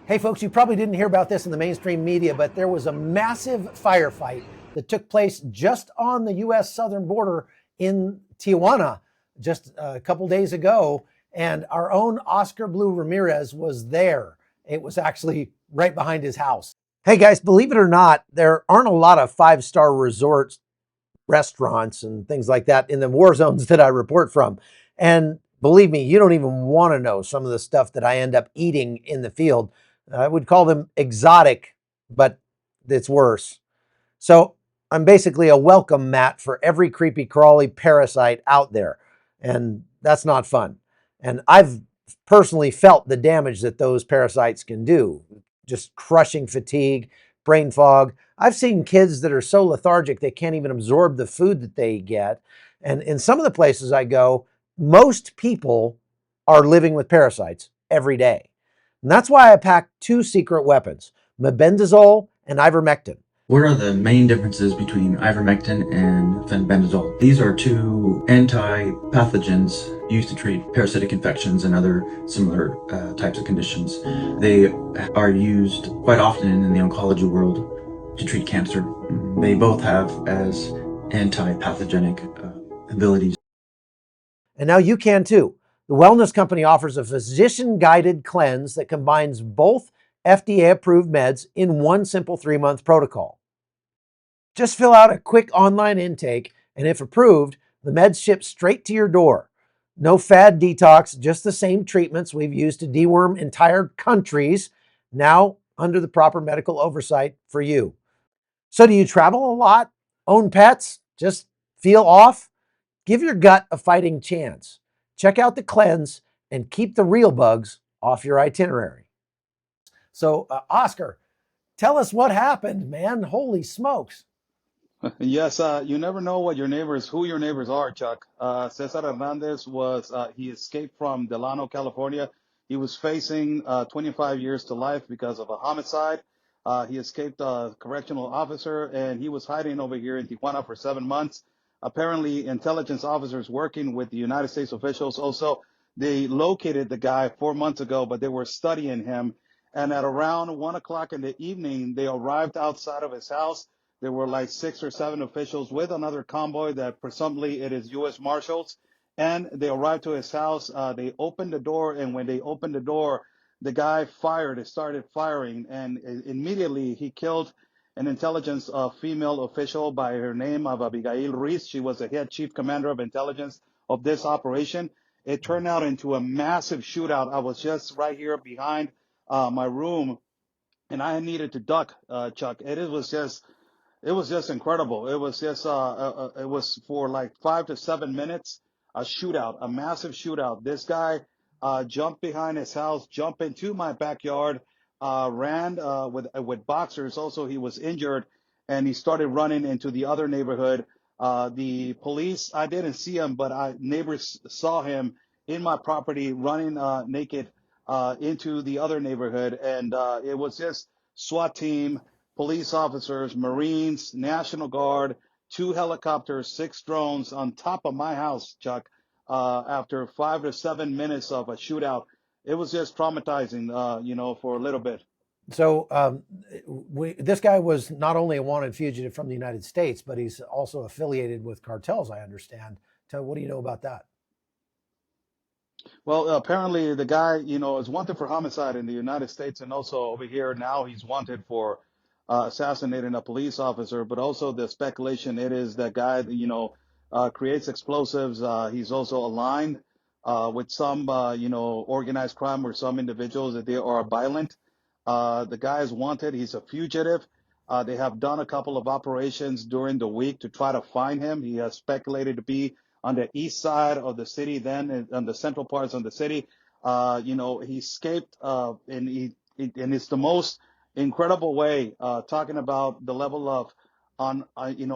Hey folks, you probably didn't hear about this in the mainstream media, but there was a massive firefight that took place just on the US southern border in Tijuana just a couple days ago. And our own Oscar Blue Ramirez was there. It was actually right behind his house. Hey guys, believe it or not, there aren't a lot of five-star resorts, restaurants, and things like that in the war zones that I report from. And believe me, you don't even want to know some of the stuff that I end up eating in the field. I would call them exotic, but it's worse. So I'm basically a welcome mat for every creepy crawly parasite out there. And that's not fun. And I've personally felt the damage that those parasites can do, just crushing fatigue, brain fog. I've seen kids that are so lethargic they can't even absorb the food that they get. And in some of the places I go, most people are living with parasites every day. And that's why I pack two secret weapons, mebendazole and ivermectin. What are the main differences between ivermectin and fenbendazole? These are two anti-pathogens used to treat parasitic infections and other similar types of conditions. They are used quite often in the oncology world to treat cancer. They both have as anti-pathogenic abilities. And now you can too. The wellness company offers a physician-guided cleanse that combines both FDA-approved meds in one simple 3-month protocol. Just fill out a quick online intake, and if approved, the meds ship straight to your door. No fad detox, just the same treatments we've used to deworm entire countries, now under the proper medical oversight for you. So do you travel a lot? Own pets? Just feel off? Give your gut a fighting chance. Check out the cleanse and keep the real bugs off your itinerary. So, Oscar, tell us what happened, man. Holy smokes. Yes, you never know who your neighbors are, Chuck. Cesar Hernandez he escaped from Delano, California. He was facing 25 years to life because of a homicide. He escaped a correctional officer and he was hiding over here in Tijuana for 7 months. Apparently, intelligence officers working with the United States officials also, they located the guy 4 months ago, but they were studying him. And at around 1 o'clock in the evening, they arrived outside of his house. There were like 6 or 7 officials with another convoy that presumably it is U.S. Marshals. And they arrived to his house. They opened the door. And when they opened the door, the guy started firing. And immediately he killed an intelligence female official by her name of Abigail Ruiz. She was the head chief commander of intelligence of this operation. It turned out into a massive shootout. I was just right here behind my room and I needed to duck, Chuck. It was just incredible. It was for like 5 to 7 minutes, a shootout, a massive shootout. This guy jumped behind his house, jumped into my backyard, ran with boxers. Also, he was injured, and he started running into the other neighborhood. The police, I didn't see him, but neighbors saw him in my property running naked into the other neighborhood, and it was just SWAT team, police officers, Marines, National Guard, 2 helicopters, 6 drones on top of my house, Chuck, after 5 to 7 minutes of a shootout. It was just traumatizing, for a little bit. So, this guy was not only a wanted fugitive from the United States, but he's also affiliated with cartels, I understand. What do you know about that? Well, apparently the guy, is wanted for homicide in the United States, and also over here now he's wanted for assassinating a police officer. But also the speculation it is that guy, creates explosives. He's also aligned with some, organized crime or some individuals that they are violent. The guy is wanted. He's a fugitive. They have done a couple of operations during the week to try to find him. He has speculated to be on the east side of the city, then on the central parts of the city. He escaped, and it's the most incredible way, talking about the level of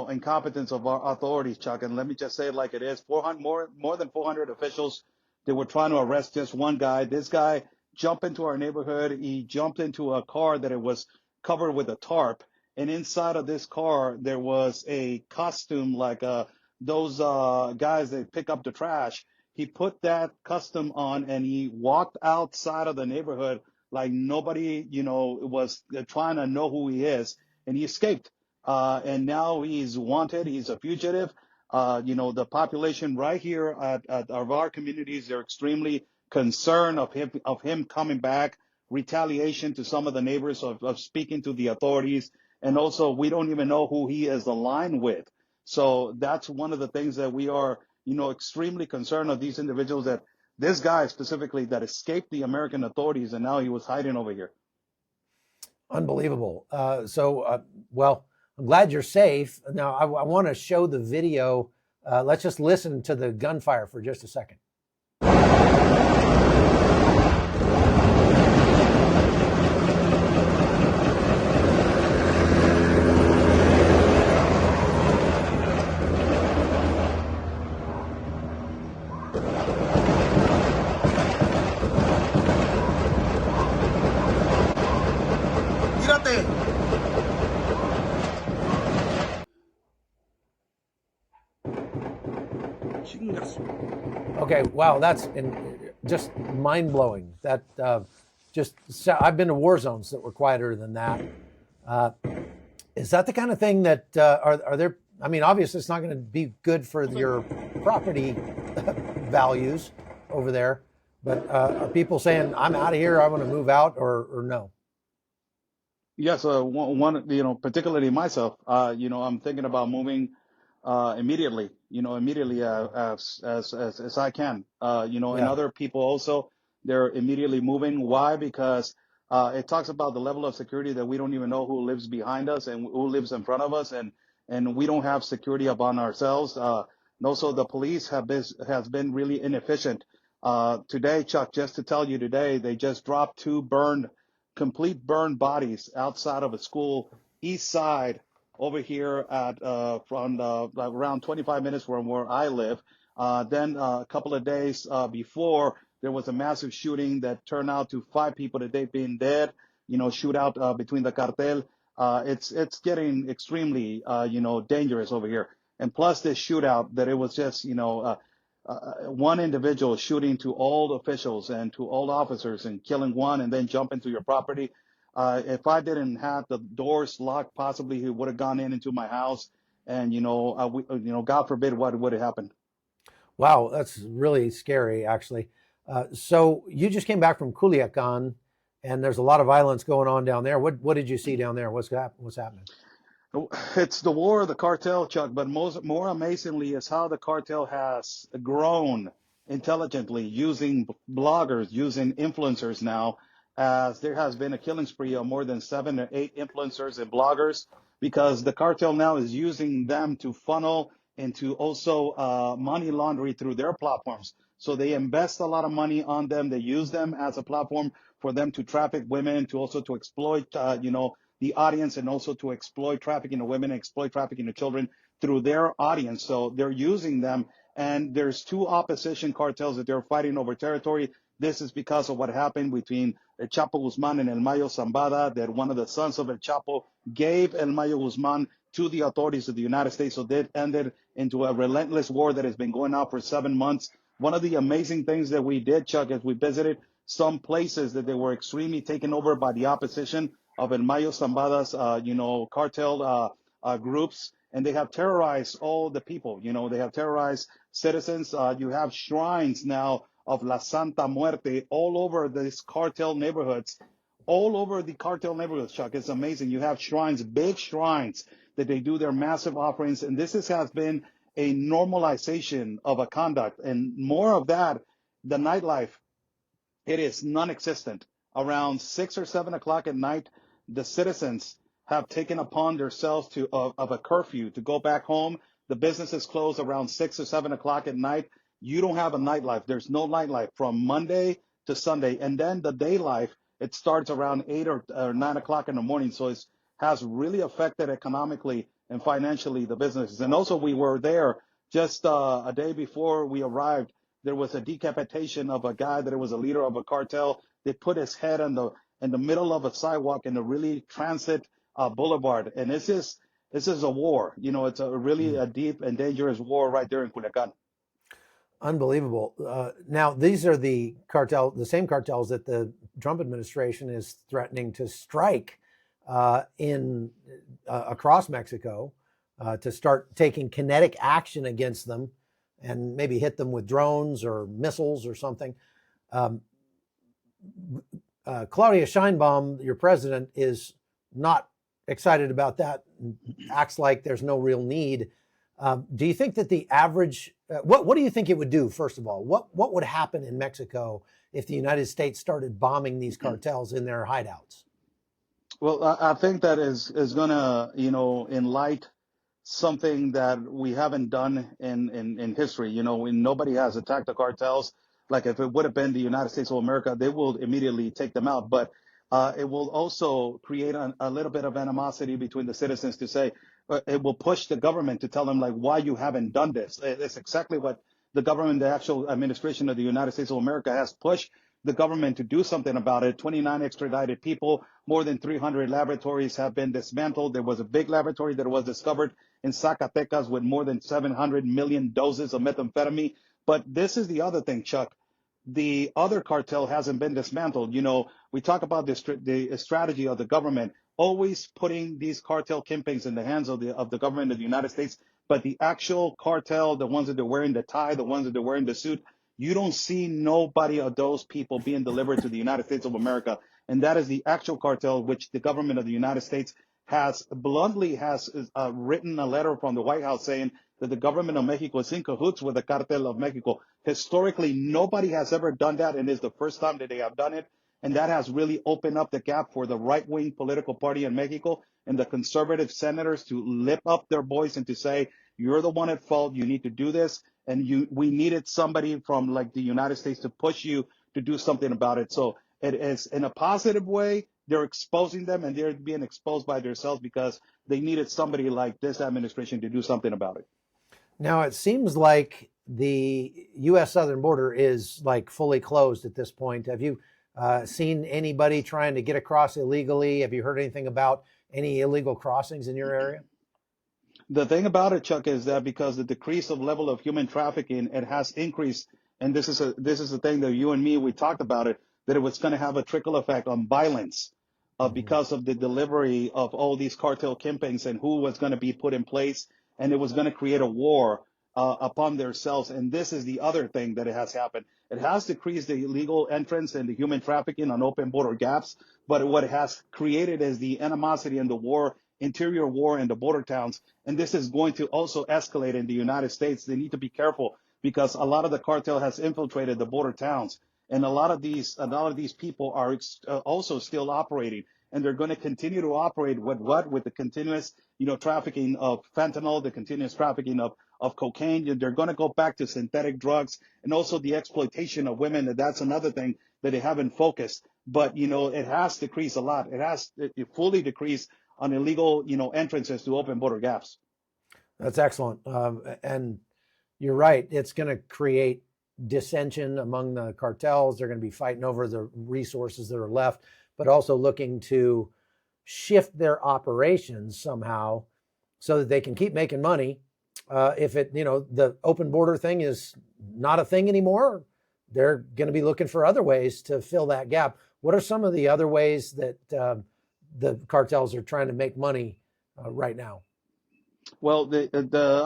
incompetence of our authorities, Chuck. And let me just say it like it is: 400 more than 400 officials. They were trying to arrest just one guy. This guy jumped into our neighborhood. He jumped into a car that it was covered with a tarp, and inside of this car there was a costume like those guys that pick up the trash. He put that costume on and he walked outside of the neighborhood like nobody, was trying to know who he is, and he escaped. And now he's wanted. He's a fugitive. The population right here at our communities, they're extremely concerned of him coming back, retaliation to some of the neighbors of speaking to the authorities. And also, we don't even know who he is aligned with. So that's one of the things that we are, extremely concerned of these individuals, that this guy specifically that escaped the American authorities and now he was hiding over here. Unbelievable. Well, I'm glad you're safe. Now, I want to show the video. Let's just listen to the gunfire for just a second. Okay, wow, that's just mind-blowing. That I've been to war zones that were quieter than that. Is that the kind of thing that are there? I mean, obviously, it's not going to be good for your property values over there. But are people saying, "I'm out of here. I want to move out," or no? Yes, particularly myself, I'm thinking about moving immediately, as I can, and Yeah. other people also, they're immediately moving. Why? Because it talks about the level of security that we don't even know who lives behind us and who lives in front of us, and we don't have security upon ourselves. And also, the police has been really inefficient. Today, Chuck, just to tell you, today they just dropped two complete burned bodies outside of a school, east side, over here at from like around 25 minutes from where I live. Then a couple of days before, there was a massive shooting that turned out to 5 people today being dead. Shootout between the cartel. It's getting extremely dangerous over here. And plus this shootout, that it was just one individual shooting to all officials and to all officers and killing one and then jumping to your property. If I didn't have the doors locked, possibly he would have gone into my house, and God forbid what would have happened. Wow, that's really scary, actually. So you just came back from Culiacan, and there's a lot of violence going on down there. What did you see down there? What's happening? It's the war of the cartel, Chuck, but more amazingly is how the cartel has grown intelligently using bloggers, using influencers now, as there has been a killing spree of more than 7 or 8 influencers and bloggers, because the cartel now is using them to funnel into also money laundering through their platforms. So they invest a lot of money on them. They use them as a platform for them to traffic women, to also to exploit, the audience, and also to exploit trafficking of women, exploit trafficking of children through their audience. So they're using them. And there's two opposition cartels that they're fighting over territory. This is because of what happened between El Chapo Guzman and El Mayo Zambada, that one of the sons of El Chapo gave El Mayo Guzman to the authorities of the United States. So that ended into a relentless war that has been going on for 7 months. One of the amazing things that we did, Chuck, is we visited some places that they were extremely taken over by the opposition of El Mayo Zambada's, cartel groups, and they have terrorized all the people. They have terrorized citizens. You have shrines now of La Santa Muerte all over these cartel neighborhoods, all over the cartel neighborhoods, Chuck. It's amazing. You have shrines, big shrines, that they do their massive offerings, and this has been a normalization of a conduct, and more of that, the nightlife, it is non-existent. Around 6 or 7 o'clock at night, the citizens have taken upon themselves of a curfew to go back home. The businesses close around 6 or 7 o'clock at night. You don't have a nightlife. There's no nightlife from Monday to Sunday. And then the day life, it starts around 8 or 9 o'clock in the morning. So it has really affected economically and financially the businesses. And also, we were there just a day before we arrived. There was a decapitation of a guy that was a leader of a cartel. They put his head in the middle of a sidewalk in a really transit boulevard, and this is a war. It's a really a deep and dangerous war right there in Culiacan. Unbelievable. Now, these are the same cartels that the Trump administration is threatening to strike in across Mexico to start taking kinetic action against them and maybe hit them with drones or missiles or something. Um, Claudia Sheinbaum, your president, is not excited about that, acts like there's no real need. Do you think that the average, what do you think it would do, first of all? What would happen in Mexico if the United States started bombing these cartels in their hideouts? Well, I think that is gonna, enlight something that we haven't done in history. When nobody has attacked the cartels. Like if it would have been the United States of America, they will immediately take them out. But it will also create a little bit of animosity between the citizens to say, it will push the government to tell them like why you haven't done this. It's exactly what the government, the actual administration of the United States of America has pushed the government to do something about it. 29 extradited people, more than 300 laboratories have been dismantled. There was a big laboratory that was discovered in Zacatecas with more than 700 million doses of methamphetamine. But this is the other thing, Chuck. The other cartel hasn't been dismantled. We talk about the strategy of the government, always putting these cartel kingpins in the hands of the government of the United States. But the actual cartel, the ones that are wearing the tie, the ones that are wearing the suit, you don't see nobody of those people being delivered to the United States of America. And that is the actual cartel, which the government of the United States has written a letter from the White House saying that the government of Mexico is in cahoots with the Cartel of Mexico. Historically, nobody has ever done that, and it's the first time that they have done it. And that has really opened up the gap for the right-wing political party in Mexico and the conservative senators to lift up their voice and to say, you're the one at fault, you need to do this. And we needed somebody from like the United States to push you to do something about it. So it is in a positive way. They're exposing them and they're being exposed by themselves because they needed somebody like this administration to do something about it. Now, it seems like the U.S. southern border is like fully closed at this point. Have you seen anybody trying to get across illegally? Have you heard anything about any illegal crossings in your area? The thing about it, Chuck, is that because the decrease of level of human trafficking, it has increased. And this is the thing that you and me, we talked about it, that it was going to have a trickle effect on violence because of the delivery of all these cartel kingpins and who was going to be put in place. And it was going to create a war upon themselves. And this is the other thing that it has happened. It has decreased the illegal entrance and the human trafficking on open border gaps. But what it has created is the animosity and the war, interior war in the border towns. And this is going to also escalate in the United States. They need to be careful because a lot of the cartel has infiltrated the border towns. And a lot of these people are also still operating, and they're going to continue to operate with what? With the continuous, trafficking of fentanyl, the continuous trafficking of cocaine. They're going to go back to synthetic drugs and also the exploitation of women. And that's another thing that they haven't focused. But, it has decreased a lot. It fully decreased on illegal, entrances to open border gaps. That's excellent. And you're right. It's going to create dissension among the cartels. They're going to be fighting over the resources that are left, but also looking to shift their operations somehow so that they can keep making money. If the open border thing is not a thing anymore, they're going to be looking for other ways to fill that gap. What are some of the other ways that the cartels are trying to make money right now? Well, the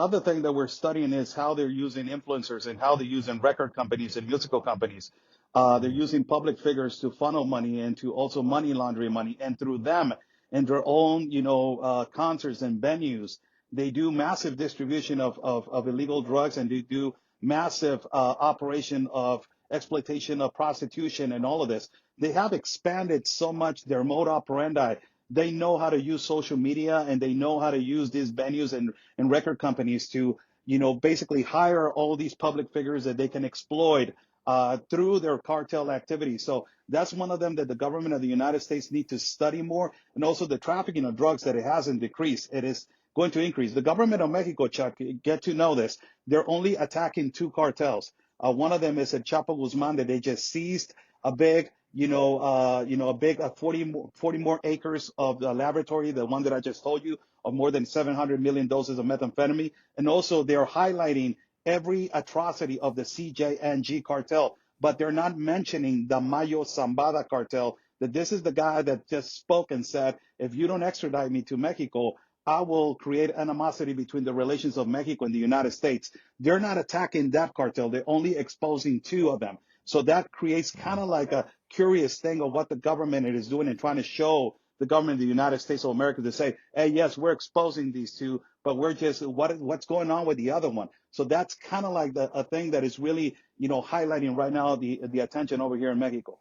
other thing that we're studying is how they're using influencers and how they're using record companies and musical companies. They're using public figures to funnel money and to also money laundering money. And through them and their own, concerts and venues, they do massive distribution of illegal drugs, and they do massive operation of exploitation of prostitution and all of this. They have expanded so much their mode operandi. They know how to use social media, and they know how to use these venues and record companies to, basically hire all these public figures that they can exploit through their cartel activities. So that's one of them that the government of the United States need to study more. And also the trafficking of drugs, that it hasn't decreased. It is going to increase. The government of Mexico, Chuck, get to know this. They're only attacking two cartels. One of them is at Chapo Guzman, that they just seized a big, a big 40 more acres of the laboratory, the one that I just told you, of more than 700 million doses of methamphetamine. And also they're highlighting every atrocity of the CJNG cartel, but they're not mentioning the Mayo Zambada cartel, that this is the guy that just spoke and said, if you don't extradite me to Mexico, I will create animosity between the relations of Mexico and the United States. They're not attacking that cartel. They're only exposing two of them. So that creates kind of like a curious thing of what the government is doing and trying to show the government of the United States of America to say, hey, yes, we're exposing these two, but we're just, what's going on with the other one? So that's kind of like a thing that is really, highlighting right now the attention over here in Mexico.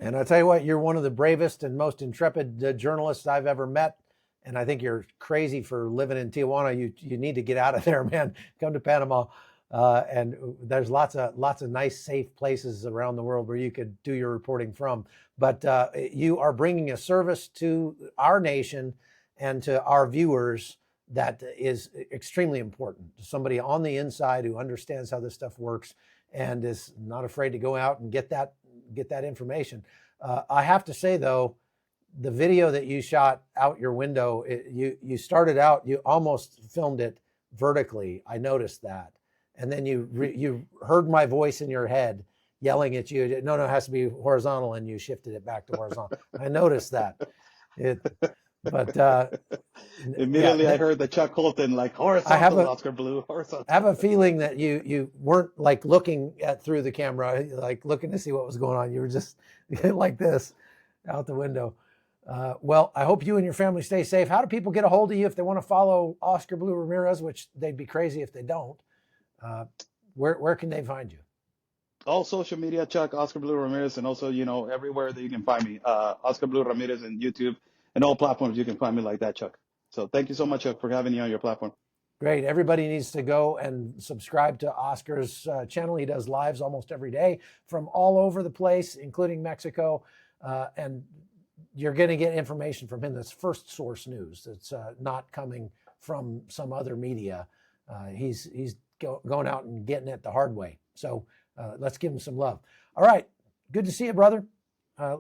And I'll tell you what, you're one of the bravest and most intrepid journalists I've ever met. And I think you're crazy for living in Tijuana. You need to get out of there, man. Come to Panama. And there's lots of nice, safe places around the world where you could do your reporting from. But you are bringing a service to our nation and to our viewers that is extremely important. Somebody on the inside who understands how this stuff works and is not afraid to go out and get that information. I have to say, though, the video that you shot out your window, you started out, you almost filmed it vertically. I noticed that. And then you heard my voice in your head yelling at you, no, it has to be horizontal, and you shifted it back to horizontal. I noticed that. Immediately I heard the Chuck Holton, like, horizontal, Oscar Blue, horizontal. I have a feeling that you weren't like looking through the camera, like looking to see what was going on. You were just like this out the window. Well, I hope you and your family stay safe. How do people get a hold of you if they want to follow Oscar Blue Ramirez, which they'd be crazy if they don't? Where can they find you? All social media, Chuck, Oscar Blue Ramirez, and also, everywhere that you can find me, Oscar Blue Ramirez and YouTube and all platforms you can find me like that, Chuck. So thank you so much, Chuck, for having me on your platform. Great. Everybody needs to go and subscribe to Oscar's channel. He does lives almost every day from all over the place, including Mexico. And you're going to get information from him that's first source news. It's not coming from some other media. He's going out and getting it the hard way. So let's give him some love. All right. Good to see you, brother. I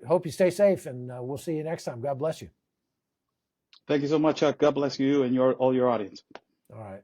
hope you stay safe, and we'll see you next time. God bless you. Thank you so much, Chuck. God bless you and all your audience. All right.